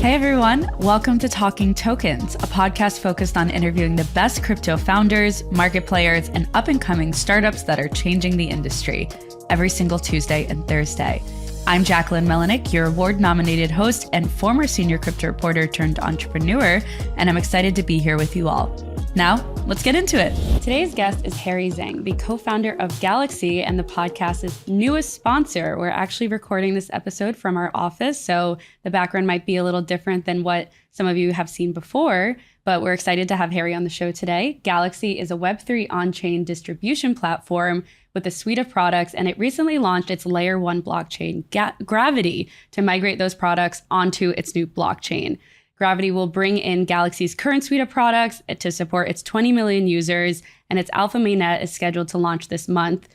Hey everyone, welcome to Talking Tokens, a podcast focused on interviewing the best crypto founders, market players, and up-and-coming startups that are changing the industry every single Tuesday and Thursday. I'm Jacqueline Melinek, your award-nominated host and former senior crypto reporter turned entrepreneur, and I'm excited to be here with you all. Now, let's get into it. Today's guest is Harry Zhang, the co-founder of Galaxy and the podcast's newest sponsor. We're actually recording this episode from our office, so the background might be a little different than what some of you have seen before, but we're excited to have Harry on the show today. Galaxy is a Web3 on-chain distribution platform with a suite of products, and it recently launched its layer 1 blockchain, Gravity, to migrate those products onto its new blockchain. Gravity will bring in Galaxy's current suite of products to support its 20 million users, and its alpha mainnet is scheduled to launch this month.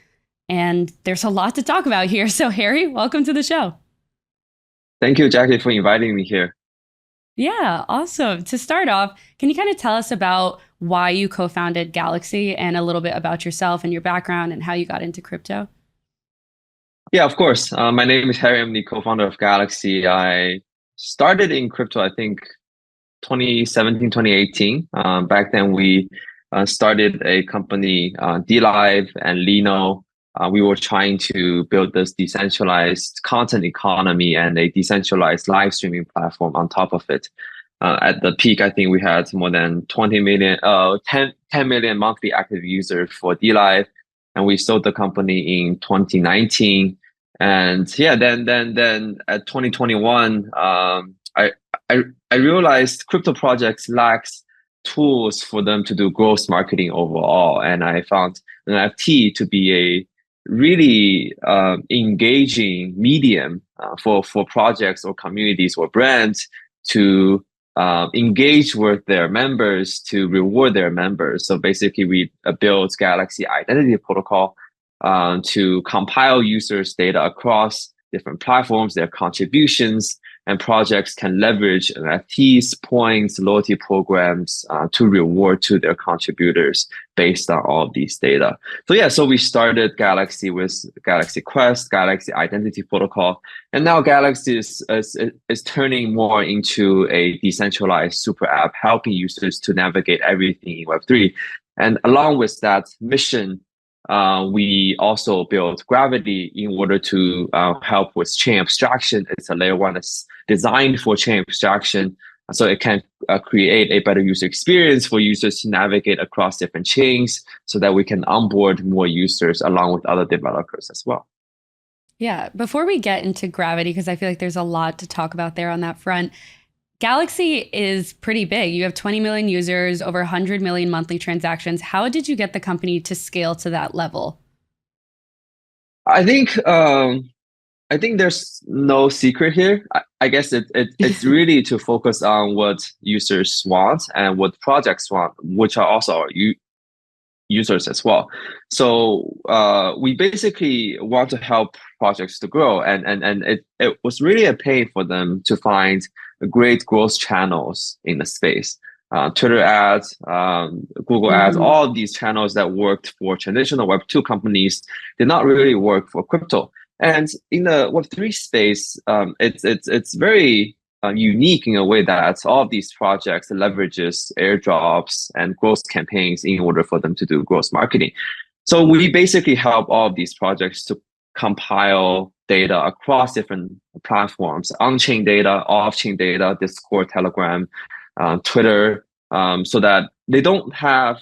And there's a lot to talk about here. So Harry, welcome to the show. Thank you, Jackie, for inviting me here. Yeah, awesome. To start off, can you kind of tell us about why you co-founded Galaxy and a little bit about yourself and your background and how you got into crypto? Yeah, of course. My name is Harry. I'm the co-founder of Galaxy. I started in crypto, I think, 2017, 2018. Back then, we started a company, DLive and Lino. We were trying to build this decentralized content economy and a decentralized live streaming platform on top of it. At the peak, I think we had more than 10 million monthly active users for DLive, and we sold the company in 2019. And yeah, then at 2021, I realized crypto projects lacks tools for them to do growth marketing overall, and I found NFT to be a really engaging medium for projects or communities or brands to engage with their members, to reward their members. So basically, we built Galaxy Identity Protocol to compile users' data across different platforms, their contributions, and projects can leverage NFTs, points, loyalty programs to reward to their contributors based on all of these data. So we started Galaxy with Galaxy Quest, Galaxy Identity Protocol, and now Galaxy is turning more into a decentralized super app, helping users to navigate everything in Web3. And along with that mission, we also built Gravity in order to help with chain abstraction. It's a layer 1 that's designed for chain abstraction, so it can create a better user experience for users to navigate across different chains so that we can onboard more users along with other developers as well. Yeah, before we get into Gravity, because I feel like there's a lot to talk about there on that front, Galaxy is pretty big. You have 20 million users, over 100 million monthly transactions. How did you get the company to scale to that level? I think there's no secret here. I guess it's really to focus on what users want and what projects want, which are also our users as well. So we basically want to help projects to grow, and it was really a pain for them to find great growth channels in the space. Twitter ads, Google ads, all of these channels that worked for traditional Web2 companies did not really work for crypto. And in the Web3 space, it's very unique in a way that all of these projects leverages airdrops and growth campaigns in order for them to do growth marketing. So we basically help all of these projects to compile data across different platforms, on-chain data, off-chain data, Discord, Telegram, Twitter, so that they don't have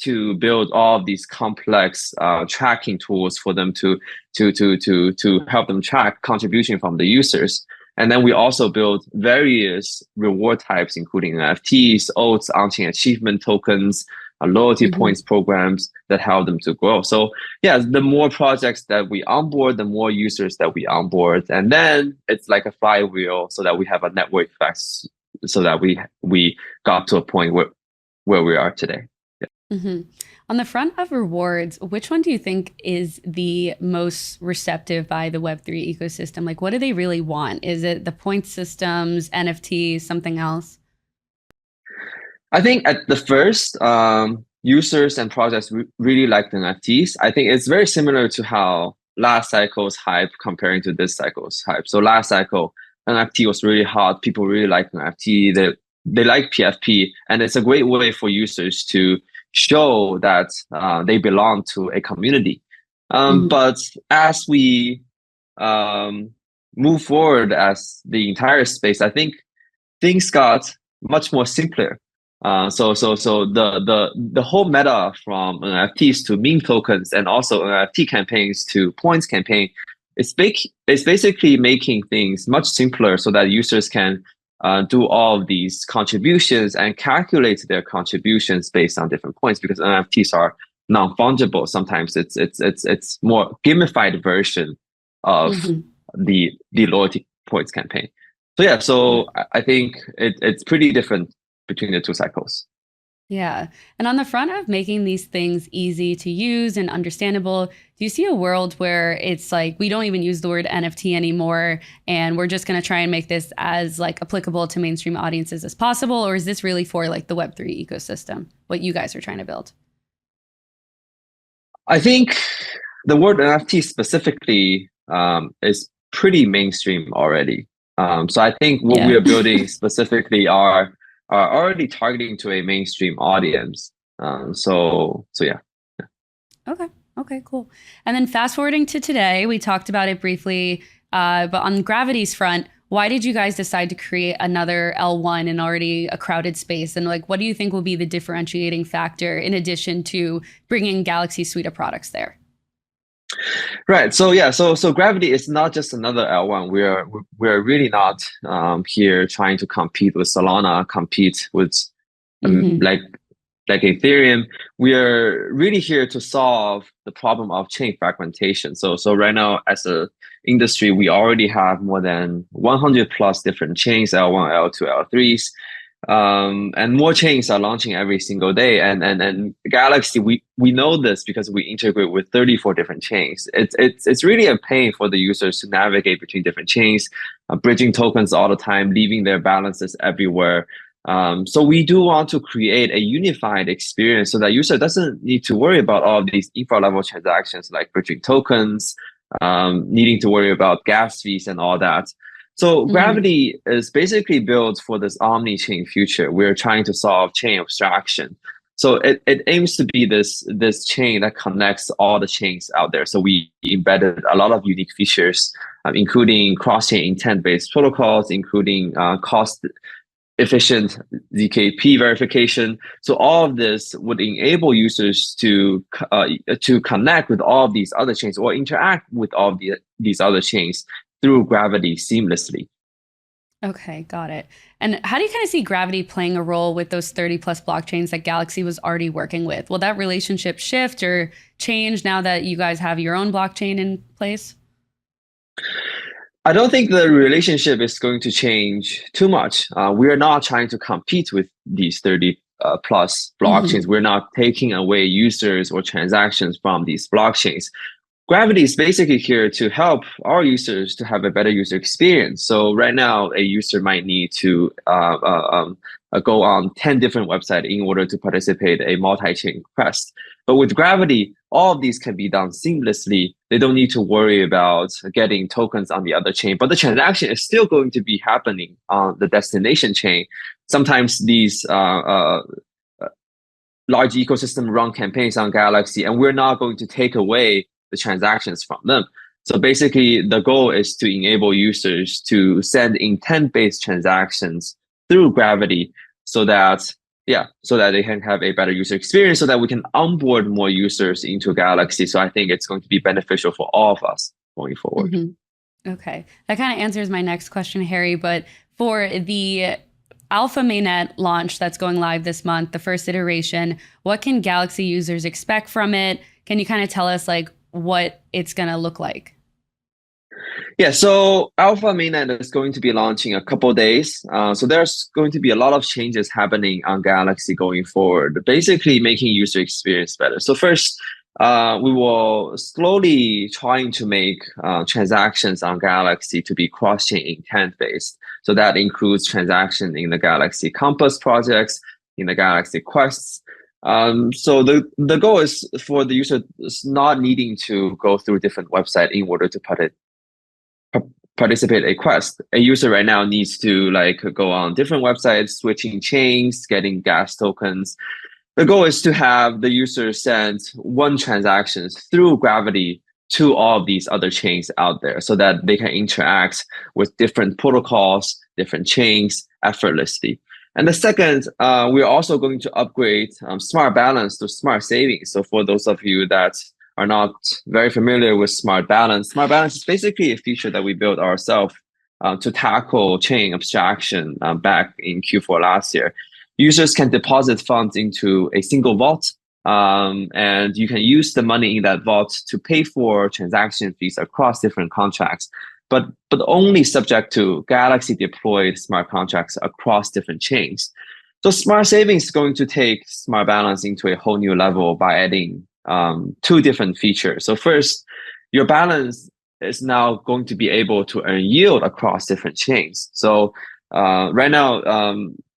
to build all of these complex tracking tools for them to help them track contribution from the users. And then we also build various reward types, including NFTs, oats, on-chain achievement tokens, loyalty points programs that help them to grow. So yeah, the more projects that we onboard, the more users that we onboard, and then it's like a flywheel, so that we have a network effect, so that we got to a point where we are today. Yeah. On the front of rewards, which one do you think is the most receptive by the Web3 ecosystem? Like, what do they really want? Is it the point systems, NFTs, something else? I think at the first, users and projects really like the NFTs. I think it's very similar to how last cycle's hype comparing to this cycle's hype. So last cycle, NFT was really hot. People really like NFT. They like PFP, and it's a great way for users to show that they belong to a community. But as we um, move forward as the entire space, I think things got much more simpler. So the whole meta from NFTs to meme tokens and also NFT campaigns to points campaign, it's basically making things much simpler so that users can do all of these contributions and calculate their contributions based on different points, because NFTs are non-fungible. Sometimes it's more gamified version of the loyalty points campaign. So yeah, so I think it's pretty different between the two cycles. Yeah. And on the front of making these things easy to use and understandable, do you see a world where it's like we don't even use the word NFT anymore and we're just going to try and make this as like applicable to mainstream audiences as possible? Or is this really for like the Web3 ecosystem, what you guys are trying to build? I think the word NFT specifically is pretty mainstream already. So I think what we are building specifically are already targeting to a mainstream audience. So yeah. Okay, cool. And then fast forwarding to today, we talked about it briefly, but on Gravity's front, why did you guys decide to create another L1 in already a crowded space? And like, what do you think will be the differentiating factor in addition to bringing Galaxy's suite of products there? Right. So yeah. So Gravity is not just another L1. We're really not here trying to compete with Solana, compete with like Ethereum. We are really here to solve the problem of chain fragmentation. So right now, as a industry, we already have more than 100 plus different chains, L1, L2, L3s. And more chains are launching every single day. And Galaxy, we know this because we integrate with 34 different chains. It's really a pain for the users to navigate between different chains, bridging tokens all the time, leaving their balances everywhere. So we do want to create a unified experience so that user doesn't need to worry about all of these infra level transactions like bridging tokens, needing to worry about gas fees and all that. So Gravity is basically built for this omni-chain future. We're trying to solve chain abstraction. So it aims to be this chain that connects all the chains out there. So we embedded a lot of unique features, including cross-chain intent-based protocols, including cost-efficient ZKP verification. So all of this would enable users to connect with all of these other chains or interact with all of these other chains through Gravity seamlessly. Okay, got it. And how do you kind of see Gravity playing a role with those 30 plus blockchains that Galaxy was already working with? Will that relationship shift or change now that you guys have your own blockchain in place? I don't think the relationship is going to change too much. We are not trying to compete with these 30 plus blockchains. We're not taking away users or transactions from these blockchains. Gravity is basically here to help our users to have a better user experience. So right now, a user might need to go on 10 different websites in order to participate in a multi-chain request. But with Gravity, all of these can be done seamlessly. They don't need to worry about getting tokens on the other chain, but the transaction is still going to be happening on the destination chain. Sometimes these large ecosystem run campaigns on Galaxy, and we're not going to take away the transactions from them. So basically, the goal is to enable users to send intent-based transactions through Gravity so that they can have a better user experience, so that we can onboard more users into Galaxy. So I think it's going to be beneficial for all of us going forward. Okay. That kind of answers my next question, Harry. But for the Alpha mainnet launch that's going live this month, the first iteration, what can Galaxy users expect from it? Can you kind of tell us like what it's going to look like? Yeah, so Alpha mainnet is going to be launching a couple of days. So there's going to be a lot of changes happening on Galaxy going forward, basically making user experience better. So first, we will slowly trying to make transactions on Galaxy to be cross-chain intent-based. So that includes transaction in the Galaxy Compass projects, in the Galaxy Quests. So the goal is for the user not needing to go through different websites in order to participate a quest. A user right now needs to like go on different websites, switching chains, getting gas tokens. The goal is to have the user send one transaction through Gravity to all of these other chains out there so that they can interact with different protocols, different chains effortlessly. And the second, we're also going to upgrade Smart Balance to Smart Savings. So for those of you that are not very familiar with Smart Balance is basically a feature that we built ourselves to tackle chain abstraction back in Q4 last year. Users can deposit funds into a single vault, and you can use the money in that vault to pay for transaction fees across different contracts, but only subject to Galaxy deployed smart contracts across different chains. So Smart Savings is going to take Smart Balance into a whole new level by adding two different features. So first, your balance is now going to be able to earn yield across different chains. So right now,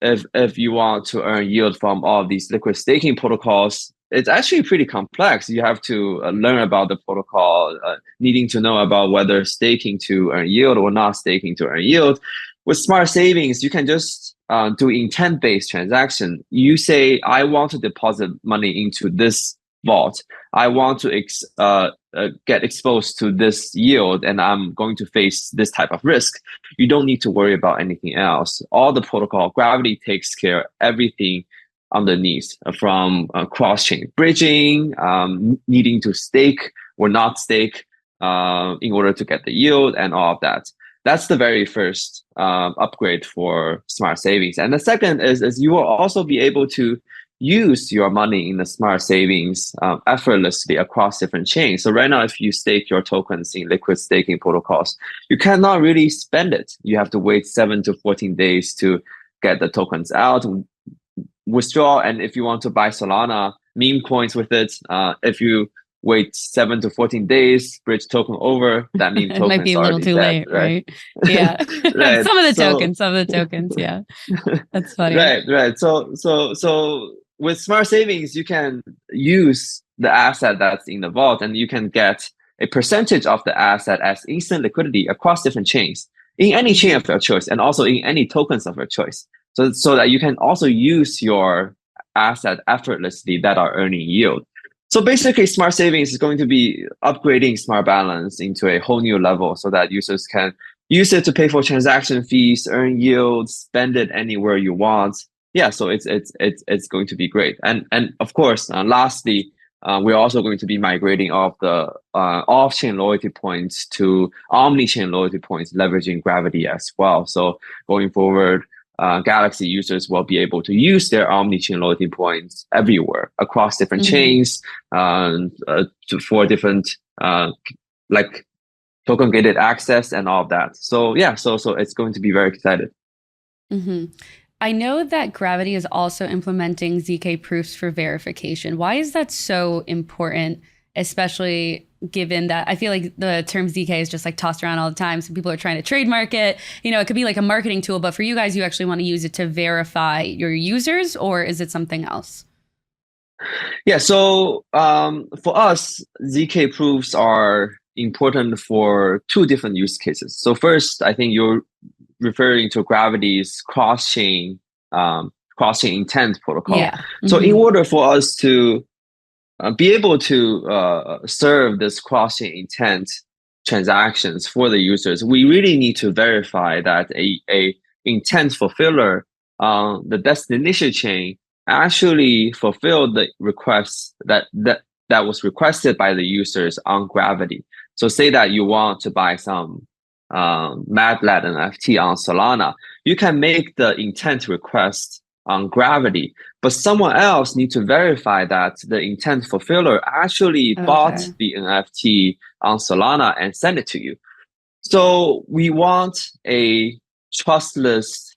if you want to earn yield from all of these liquid staking protocols, it's actually pretty complex. You have to learn about the protocol, needing to know about whether staking to earn yield or not staking to earn yield. With Smart Savings, you can just do intent-based transaction. You say, I want to deposit money into this vault. I want to get exposed to this yield, and I'm going to face this type of risk. You don't need to worry about anything else. All the protocol, Gravity takes care of everything underneath, from cross-chain bridging, needing to stake or not stake in order to get the yield, and all of that. That's the very first upgrade for Smart Savings. And the second is you will also be able to use your money in the Smart Savings effortlessly across different chains. So right now, if you stake your tokens in liquid staking protocols, you cannot really spend it. You have to wait 7 to 14 days to get the tokens out, withdraw. And if you want to buy Solana meme coins with it, if you wait 7 to 14 days, bridge token over, that meme token might be a little too dead, late, right? Yeah. Right. Some of the tokens. Yeah. That's funny. Right. So with Smart Savings, you can use the asset that's in the vault, and you can get a percentage of the asset as instant liquidity across different chains in any chain of your choice, and also in any tokens of your choice. So that you can also use your asset effortlessly that are earning yield. So basically, Smart Savings is going to be upgrading Smart Balance into a whole new level so that users can use it to pay for transaction fees, earn yield, spend it anywhere you want. Yeah, so it's going to be great. And of course, lastly, we're also going to be migrating all of the off-chain loyalty points to omni-chain loyalty points, leveraging Gravity as well. So going forward, Galaxy users will be able to use their omni-chain loyalty points everywhere across different chains for different like token gated access and all of that. So yeah, so it's going to be very excited. I know that Gravity is also implementing ZK proofs for verification. Why is that so important, especially given that I feel like the term ZK is just like tossed around all the time. So people are trying to trademark it. You know, it could be like a marketing tool, but for you guys, you actually want to use it to verify your users, or is it something else? Yeah, so for us, ZK proofs are important for two different use cases. So first, I think you're referring to Gravity's cross-chain intent protocol. Yeah. So in order for us to be able to serve this cross-chain intent transactions for the users, we really need to verify that a intent fulfiller on the destination chain actually fulfilled the request that was requested by the users on Gravity. So say that you want to buy some Mad Lad NFT on Solana, you can make the intent request on Gravity, but someone else needs to verify that the intent fulfiller actually bought the NFT on Solana and send it to you. So we want a trustless,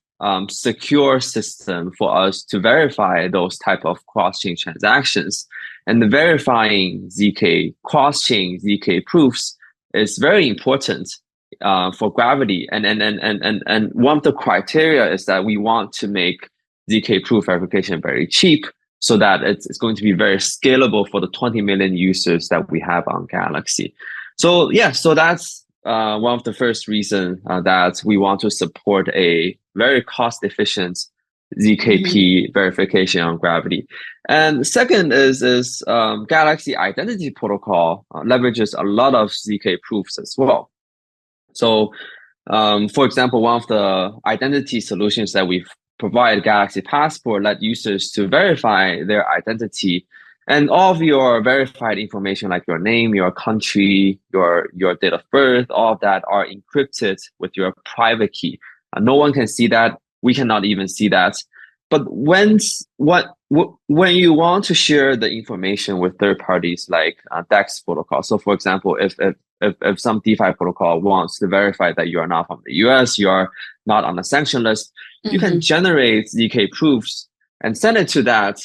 secure system for us to verify those type of cross-chain transactions. And the verifying ZK cross-chain ZK proofs is very important for Gravity. And one of the criteria is that we want to make ZK proof verification very cheap, so that it's going to be very scalable for the 20 million users that we have on Galaxy. So yeah, so that's one of the first reasons that we want to support a very cost-efficient ZKP verification on Gravity. And second is Galaxy Identity Protocol leverages a lot of ZK proofs as well. So, for example, one of the identity solutions that we provide, Galaxy Passport, let users to verify their identity, and all of your verified information like your name, your country, your date of birth, all of that are encrypted with your private key. No one can see that. We cannot even see that. But when you want to share the information with third parties like DEX protocol, so for example, if some DeFi protocol wants to verify that you are not from the US, you are not on the sanction list, you can generate ZK proofs and send it to that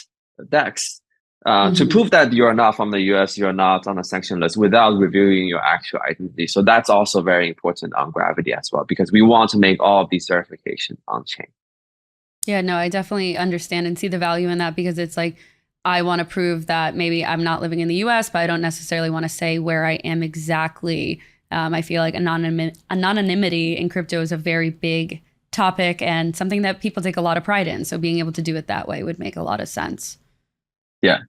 DEX to prove that you are not from the US, you're not on a sanction list without revealing your actual identity. So that's also very important on Gravity as well, because we want to make all of these verifications on chain. Yeah, no, I definitely understand and see the value in that, because it's like, I want to prove that maybe I'm not living in the US, but I don't necessarily want to say where I am exactly. I feel like anonymity in crypto is a very big topic and something that people take a lot of pride in. So being able to do it that way would make a lot of sense. Yeah.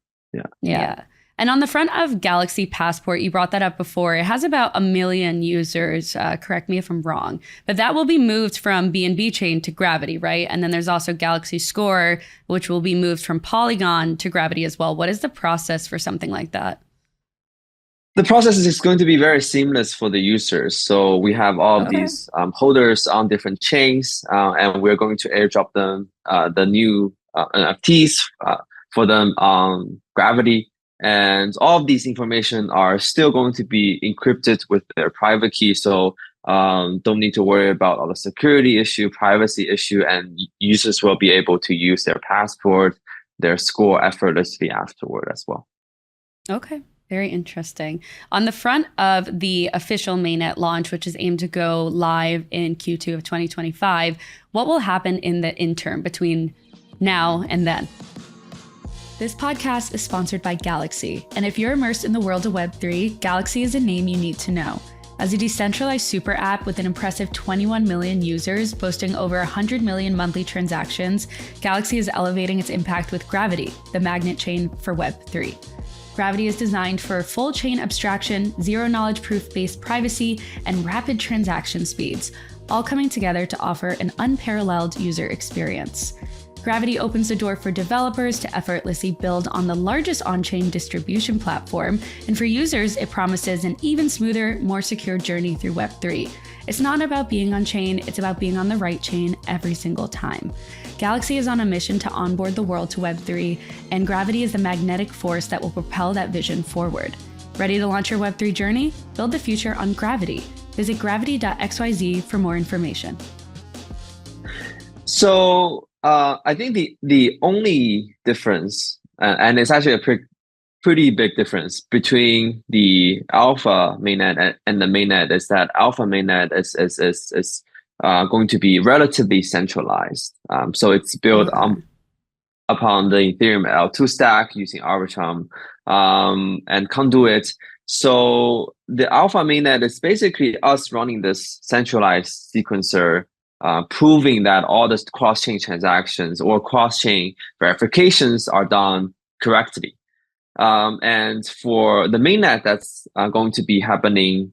And on the front of Galaxy Passport, you brought that up before. It has about 1 million users. Correct me if I'm wrong, but that will be moved from BNB chain to Gravity, right? And then there's also Galaxy Score, which will be moved from Polygon to Gravity as well. What is the process for something like that? The process is going to be very seamless for the users. So we have all of these holders on different chains, and we're going to airdrop them the new NFTs for them on Gravity. And all of these information are still going to be encrypted with their private key. So don't need to worry about all the security issue, privacy issue, and users will be able to use their passport, their score effortlessly afterward as well. Okay. Very interesting. On the front of the official mainnet launch, which is aimed to go live in Q2 of 2025, what will happen in the interim between now and then? This podcast is sponsored by Galaxy, and if you're immersed in the world of Web3, Galaxy is a name you need to know. As a decentralized super app with an impressive 21 million users boasting over 100 million monthly transactions, Galaxy is elevating its impact with Gravity, the magnet chain for Web3. Gravity is designed for full chain abstraction, zero-knowledge proof-based privacy, and rapid transaction speeds, all coming together to offer an unparalleled user experience. Gravity opens the door for developers to effortlessly build on the largest on-chain distribution platform, and for users, it promises an even smoother, more secure journey through Web3. It's not about being on-chain, it's about being on the right chain every single time. Galaxy is on a mission to onboard the world to Web3, and Gravity is the magnetic force that will propel that vision forward. Ready to launch your Web3 journey? Build the future on Gravity. Visit gravity.xyz for more information. So I think the only difference, and it's actually a pretty big difference between the alpha mainnet and the mainnet, is that alpha mainnet is going to be relatively centralized. So it's built upon the Ethereum L2 stack using Arbitrum and Conduit. So the alpha mainnet is basically us running this centralized sequencer, proving that all the cross-chain transactions or cross-chain verifications are done correctly. And for the mainnet that's going to be happening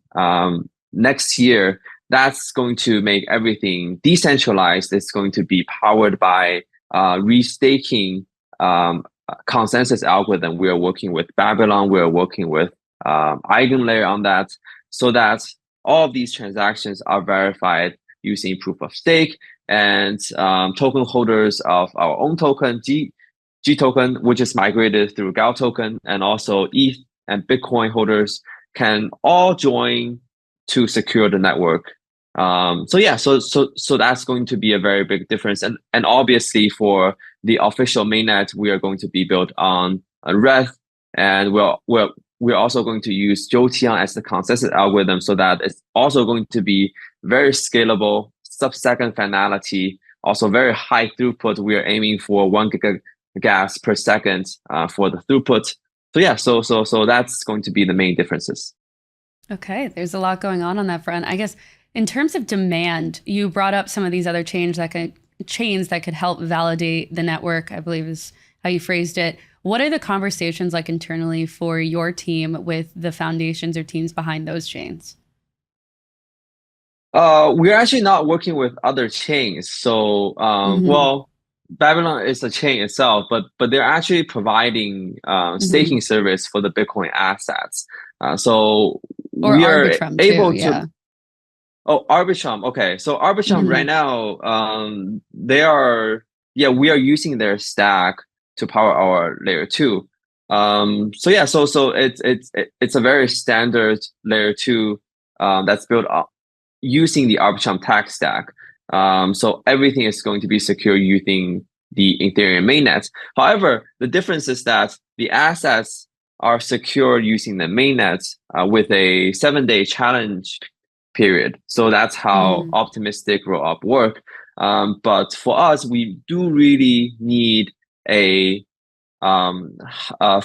next year, that's going to make everything decentralized. It's going to be powered by restaking consensus algorithm. We are working with Babylon. We are working with EigenLayer on that, so that all of these transactions are verified using proof of stake, and token holders of our own token, G token, which is migrated through Gal token, and also ETH and Bitcoin holders can all join to secure the network. So that's going to be a very big difference, and obviously for the official mainnet, we are going to be built on Reth, and we're also going to use Jotian as the consensus algorithm, so that it's also going to be very scalable, sub-second finality, also very high throughput. We are aiming for 1 gigagas per second for the throughput. So that's going to be the main differences. Okay, there's a lot going on that front. I guess in terms of demand, you brought up some of these other chains that could help validate the network, I believe is how you phrased it. What are the conversations like internally for your team with the foundations or teams behind those chains? We're actually not working with other chains. So, Hmm. well, Babylon is a chain itself, but they're actually providing Hmm. staking service for the Bitcoin assets. So Or we are Arbitrum too, able to. yeah. Oh, Arbitrum. Okay, so Arbitrum right Hmm. now, they are, yeah, we are using their stack to power our layer two. So yeah, so it's a very standard layer two that's built up using the Arbitrum tech stack. So everything is going to be secure using the Ethereum mainnet. However, the difference is that the assets are secure using the mainnet with a 7-day challenge period. So that's how Hmm. optimistic rollup work. But for us, we do really need a um,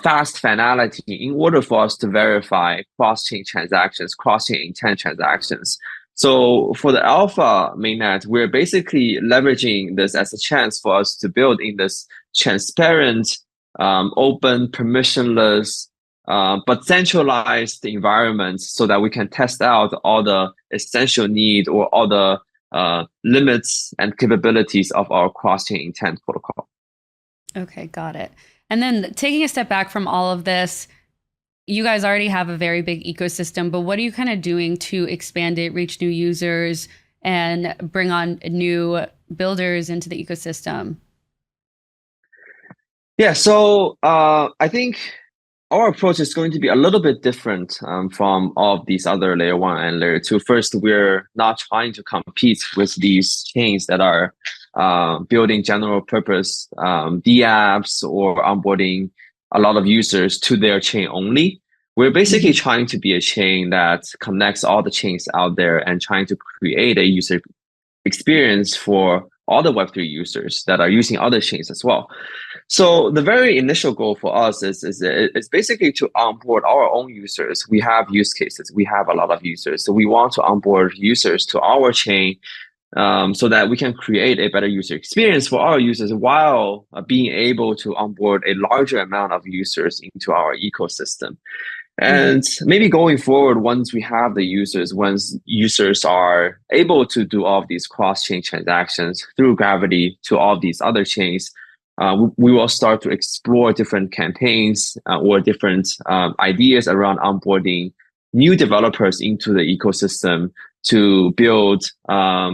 fast finality in order for us to verify cross-chain transactions, cross-chain intent transactions. So for the alpha mainnet, we're basically leveraging this as a chance for us to build in this transparent, open, permissionless, but centralized environment so that we can test out all the essential need or all the limits and capabilities of our cross-chain intent protocol. Okay, got it. And then taking a step back from all of this, you guys already have a very big ecosystem, but what are you kind of doing to expand it, reach new users, and bring on new builders into the ecosystem? Yeah, so I think our approach is going to be a little bit different from all of these other layer one and layer two. First, we're not trying to compete with these chains that are building general purpose dApps or onboarding a lot of users to their chain only. We're basically Hmm. trying to be a chain that connects all the chains out there and trying to create a user experience for all the Web3 users that are using other chains as well. So the very initial goal for us is basically to onboard our own users. We have use cases. We have a lot of users. So we want to onboard users to our chain so that we can create a better user experience for our users while being able to onboard a larger amount of users into our ecosystem. Hmm. And maybe going forward, once we have the users, once users are able to do all of these cross-chain transactions through Gravity to all of these other chains, we will start to explore different campaigns or different ideas around onboarding new developers into the ecosystem to build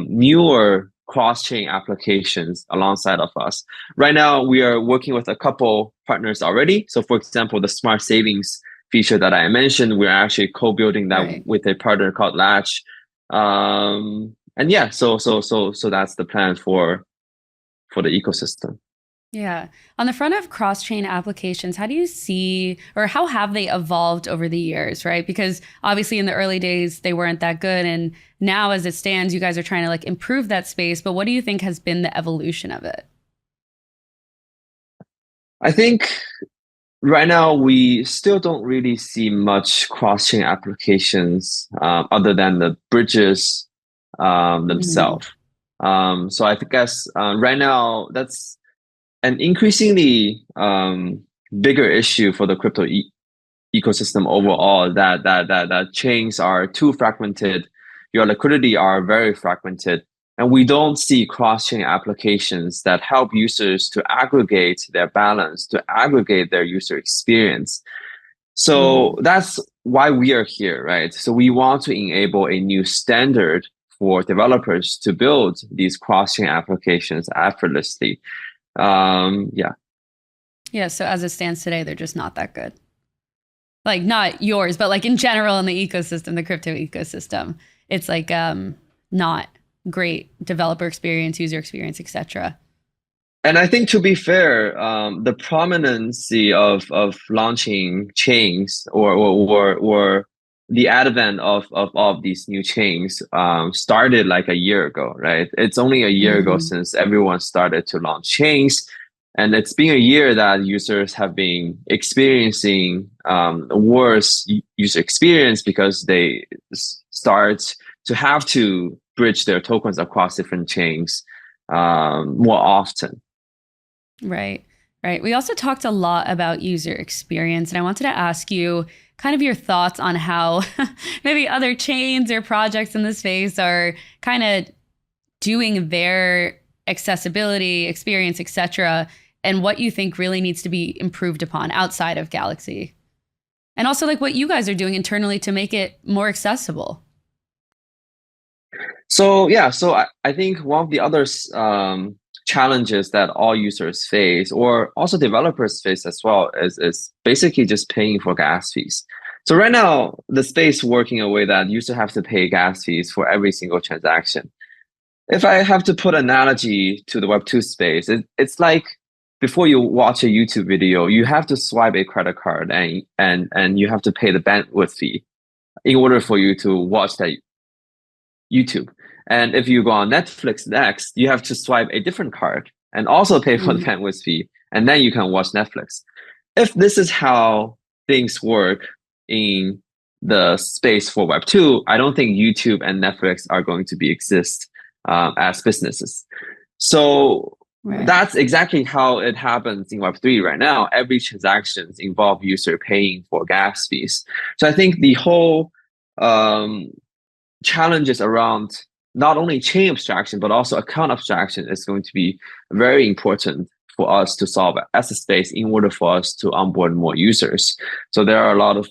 newer cross-chain applications alongside of us. Right now, we are working with a couple partners already. So, for example, the smart savings feature that I mentioned, we're actually co-building that Right. with a partner called Latch. And yeah, so that's the plan for the ecosystem. Yeah. On the front of cross-chain applications, how do you see or how have they evolved over the years, right? Because obviously in the early days they weren't that good and now as it stands you guys are trying to like improve that space, but what do you think has been the evolution of it? I think right now we still don't really see much cross-chain applications other than the bridges Hmm. themselves. So I guess right now that's an increasingly bigger issue for the crypto ecosystem overall. That chains are too fragmented, your liquidity are very fragmented, and we don't see cross-chain applications that help users to aggregate their balance, to aggregate their user experience. So Hmm. that's why we are here, right? So we want to enable a new standard for developers to build these cross-chain applications effortlessly. Yeah. Yeah, so as it stands today, they're just not that good. Like not yours, but like in general in the ecosystem, the crypto ecosystem, it's like not great developer experience, user experience, etc. And I think to be fair, the prominence of launching chains or the advent of these new chains started like a year ago, right? It's only a year ago Hmm. since everyone started to launch chains. And it's been a year that users have been experiencing worse user experience because they start to have to bridge their tokens across different chains more often. Right. Right. We also talked a lot about user experience, and I wanted to ask you kind of your thoughts on how maybe other chains or projects in the space are kind of doing their accessibility, experience, etc., and what you think really needs to be improved upon outside of Galaxy. And also like what you guys are doing internally to make it more accessible. So yeah, so I think one of the other challenges that all users face, or also developers face as well, is basically just paying for gas fees. So right now, the space working a way that users have to pay gas fees for every single transaction. If I have to put analogy to the Web2 space, it's like before you watch a YouTube video, you have to swipe a credit card and you have to pay the bandwidth fee in order for you to watch that YouTube. And if you go on Netflix next, you have to swipe a different card and also pay for the bandwidth fee, and then you can watch Netflix. If this is how things work in the space for Web2, I don't think YouTube and Netflix are going to be exist as businesses. So that's exactly how it happens in Web3 right now. Every transaction involves user paying for gas fees. So I think the whole challenges around not only chain abstraction, but also account abstraction is going to be very important for us to solve as a space in order for us to onboard more users. So there are a lot of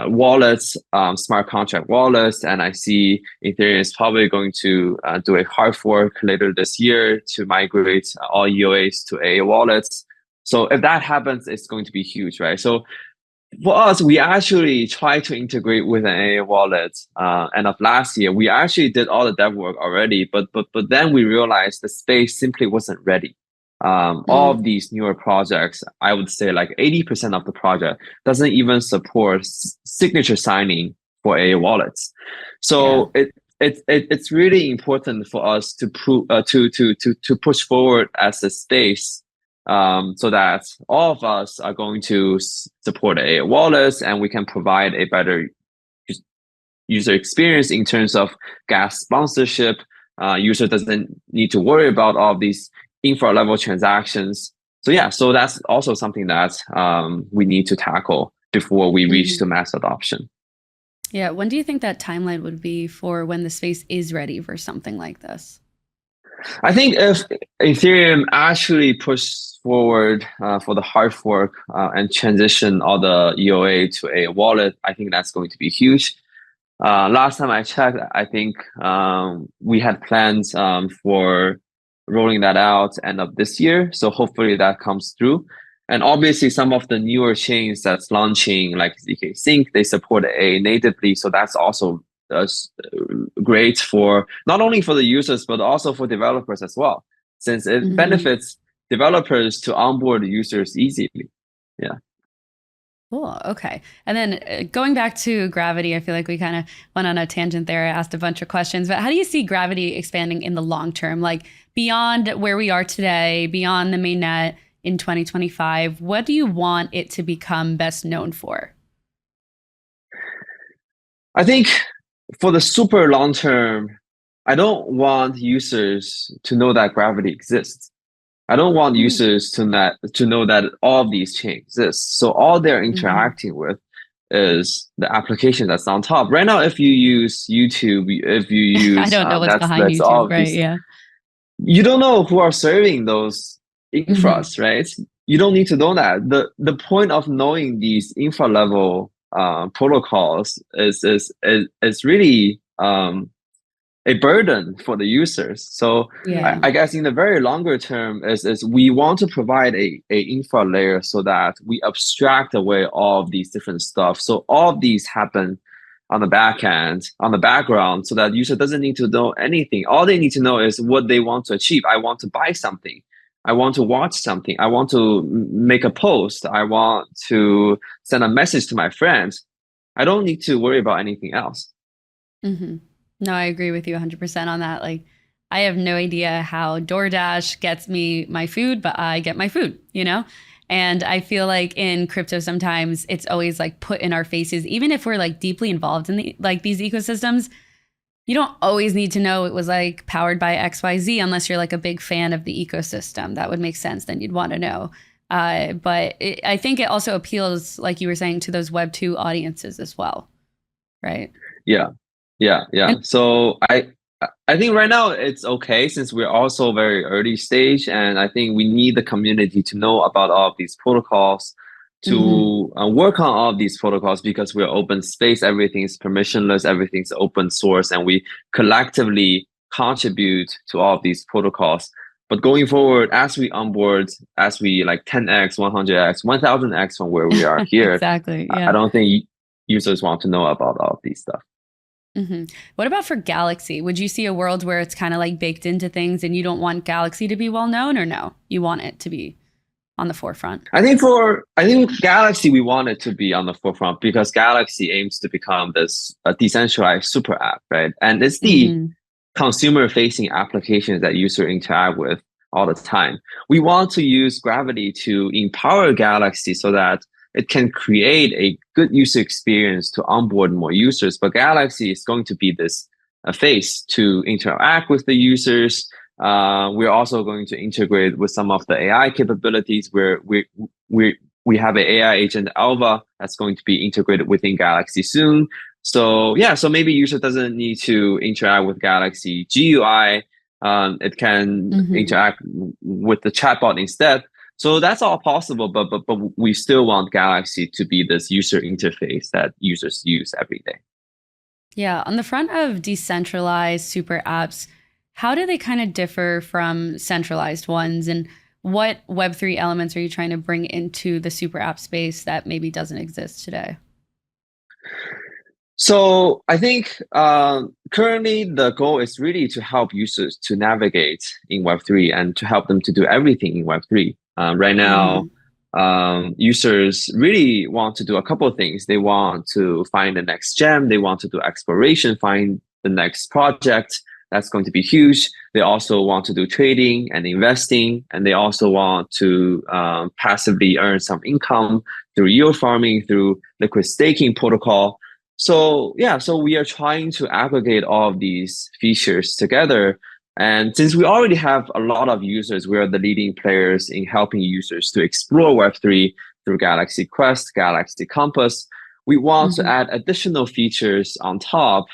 wallets, smart contract wallets, and I see Ethereum is probably going to do a hard fork later this year to migrate all EOAs to AA wallets. So if that happens, it's going to be huge, right? So for us, we actually try to integrate with an AA wallet. End of last year, we actually did all the dev work already, but then we realized the space simply wasn't ready. All of these newer projects, I would say like 80% of the project doesn't even support signature signing for AA wallets. So it's really important for us to to push forward as a space, so that all of us are going to support AA wallets and we can provide a better user experience in terms of gas sponsorship. User doesn't need to worry about all of these infra level transactions. So yeah, so that's also something that we need to tackle before we reach to mass adoption. Yeah, when do you think that timeline would be for when the space is ready for something like this? I think if Ethereum actually pushes forward for the hard fork and transition all the EOA to a wallet, I think that's going to be huge. Last time I checked, I think we had plans for rolling that out end of this year. So hopefully that comes through. And obviously some of the newer chains that's launching like ZK Sync, they support A natively. So that's also great for not only for the users, but also for developers as well, since it benefits developers to onboard users easily. Yeah. Cool. Okay. And then going back to Gravity, I feel like we kind of went on a tangent there. I asked a bunch of questions, but how do you see Gravity expanding in the long term? Like beyond where we are today, beyond the mainnet in 2025, what do you want it to become best known for? I think for the super long term, I don't want users to know that Gravity exists. I don't want users to know that all of these chains exist. So all they're interacting with is the application that's on top. Right now, if you use YouTube, if you use I don't know what's behind Netflix, all YouTube, of right? these, Yeah. you don't know who are serving those infras, right? You don't need to know that. The point of knowing these infra level protocols is really a burden for the users. So Yeah. I guess in the very longer term is we want to provide a infra layer so that we abstract away all of these different stuff. So all of these happen on the back end, on the background, so that user doesn't need to know anything. All they need to know is what they want to achieve. I want to buy something. I want to watch something. I want to make a post. I want to send a message to my friends. I don't need to worry about anything else. No, I agree with you 100% on that. Like, I have no idea how DoorDash gets me my food, but I get my food, you know? And I feel like in crypto, sometimes it's always like put in our faces, even if we're like deeply involved in like these ecosystems. You don't always need to know it was like powered by XYZ unless you're like a big fan of the ecosystem. That would make sense. Then you'd want to know. I think it also appeals, like you were saying, to those Web2 audiences as well, right? Yeah, yeah. And So I think right now it's okay since we're also very early stage, and I think we need the community to know about all of these protocols, mhm, to work on all of these protocols because we're open space, everything is permissionless, everything's open source, and we collectively contribute to all of these protocols. But going forward, as we onboard, as we like 10x, 100x, 1000x from where we are here, exactly. I Yeah. don't think users want to know about all of these stuff. hmm What about for Galaxy? Would you see a world where it's kind of like baked into things and you don't want Galaxy to be well known, or no? You want it to be on the forefront? I think Galaxy we want it to be on the forefront because Galaxy aims to become this decentralized super app, right? And it's the hmm consumer facing applications that user interact with all the time. We want to use Gravity to empower Galaxy so that it can create a good user experience to onboard more users. But Galaxy is going to be this face to interact with the users. We're also going to integrate with some of the AI capabilities where we have an AI agent Alva that's going to be integrated within Galaxy soon. So yeah, so maybe user doesn't need to interact with Galaxy GUI. It can hmm interact with the chatbot instead. So that's all possible, but we still want Galaxy to be this user interface that users use every day. Yeah. On the front of decentralized super apps, how do they kind of differ from centralized ones? And what Web3 elements are you trying to bring into the super app space that maybe doesn't exist today? So I think currently the goal is really to help users to navigate in Web3 and to help them to do everything in Web3. Right now, hmm users really want to do a couple of things. They want to find the next gem. They want to do exploration, find the next project. That's going to be huge. They also want to do trading and investing, and they also want to passively earn some income through yield farming, through liquid staking protocol. So yeah, so we are trying to aggregate all of these features together. And since we already have a lot of users, we are the leading players in helping users to explore Web3 through Galaxy Quest, Galaxy Compass. We want to hmm add additional features on top.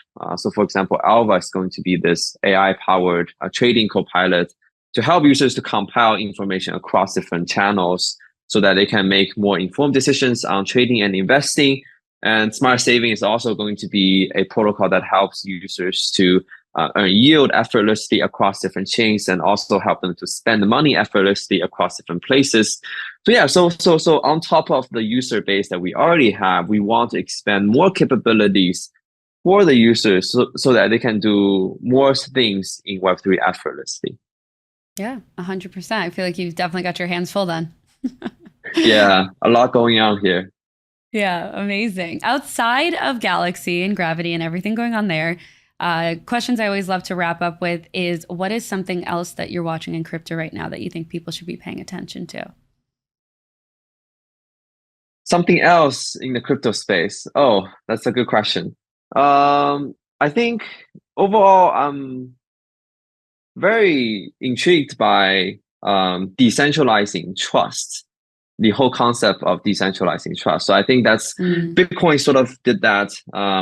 So for example, Alva is going to be this AI-powered trading copilot to help users to compile information across different channels so that they can make more informed decisions on trading and investing. And smart saving is also going to be a protocol that helps users to earn yield effortlessly across different chains and also help them to spend money effortlessly across different places. So yeah, so on top of the user base that we already have, we want to expand more capabilities for the users so that they can do more things in Web3 effortlessly. Yeah, 100%. I feel like you've definitely got your hands full then. Yeah, a lot going on here. Yeah, amazing. Outside of Galaxy and Gravity and everything going on there, questions I always love to wrap up with is what is something else that you're watching in crypto right now that you think people should be paying attention to? Something else in the crypto space. Oh, that's a good question. I think overall, I'm very intrigued by decentralizing trust, the whole concept of decentralizing trust. So I think that's Mm, Bitcoin sort of did that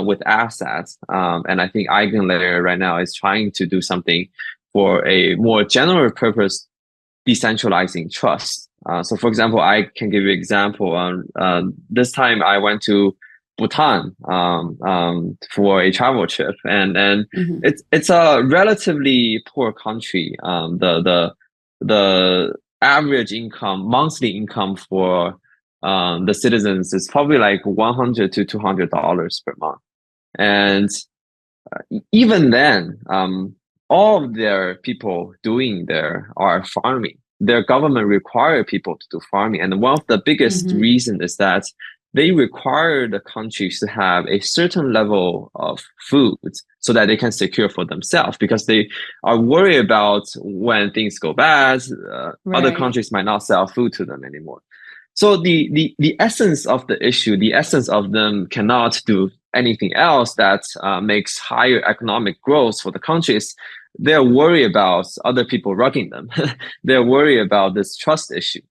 with assets, and I think EigenLayer right now is trying to do something for a more general purpose, decentralizing trust. So, for example, I can give you an example. This time I went to Bhutan for a travel trip, and hmm it's a relatively poor country. The average income, monthly income for the citizens is probably like $100 to $200 per month, and even then, all of their people doing there are farming. Their government require people to do farming, and one of the biggest hmm reason is that they require the countries to have a certain level of food so that they can secure for themselves, because they are worried about when things go bad, other Right. countries might not sell food to them anymore. So the essence of the issue, the essence of them cannot do anything else that makes higher economic growth for the countries. They're worried about other people rugging them. They're worried about this trust issue.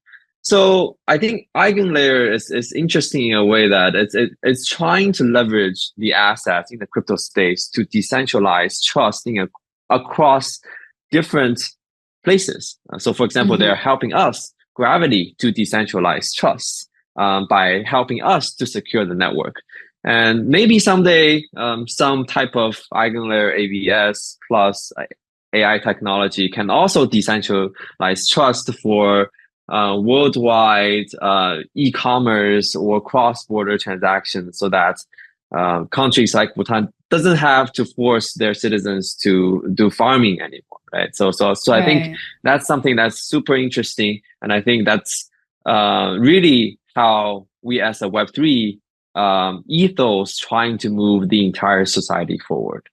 So I think EigenLayer is interesting in a way that it's trying to leverage the assets in the crypto space to decentralize trust across different places. So for example, they're helping us, Gravity, to decentralize trust by helping us to secure the network. And maybe someday some type of EigenLayer AVS plus AI technology can also decentralize trust for worldwide e-commerce or cross-border transactions, so that countries like Bhutan doesn't have to force their citizens to do farming anymore, right? So I think Right. that's something that's super interesting, and I think that's really how we as a Web3 ethos trying to move the entire society forward.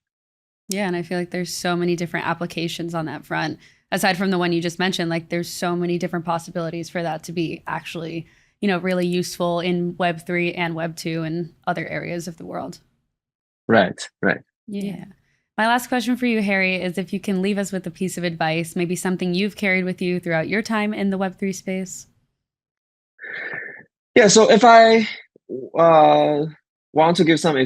Yeah, and I feel like there's so many different applications on that front. Aside from the one you just mentioned, like there's so many different possibilities for that to be actually, really useful in Web3 and Web2 and other areas of the world. Right, right. Yeah. My last question for you, Harry, is if you can leave us with a piece of advice, maybe something you've carried with you throughout your time in the Web3 space. Yeah, so if I want to give some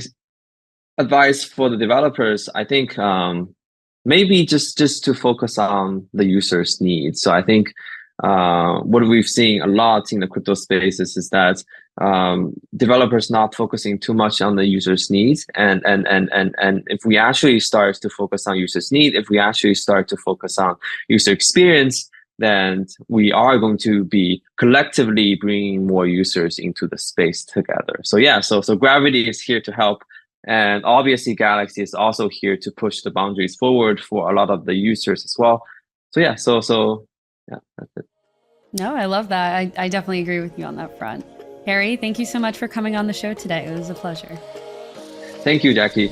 advice for the developers, I think maybe just to focus on the user's needs. So I think what we've seen a lot in the crypto spaces is that developers not focusing too much on the user's needs, and if we actually start to focus on user's need, if we actually start to focus on user experience, then we are going to be collectively bringing more users into the space together. So yeah, so Gravity is here to help. And obviously, Galaxy is also here to push the boundaries forward for a lot of the users as well. So yeah, yeah, that's it. No, I love that. I definitely agree with you on that front. Harry, thank you so much for coming on the show today. It was a pleasure. Thank you, Jackie.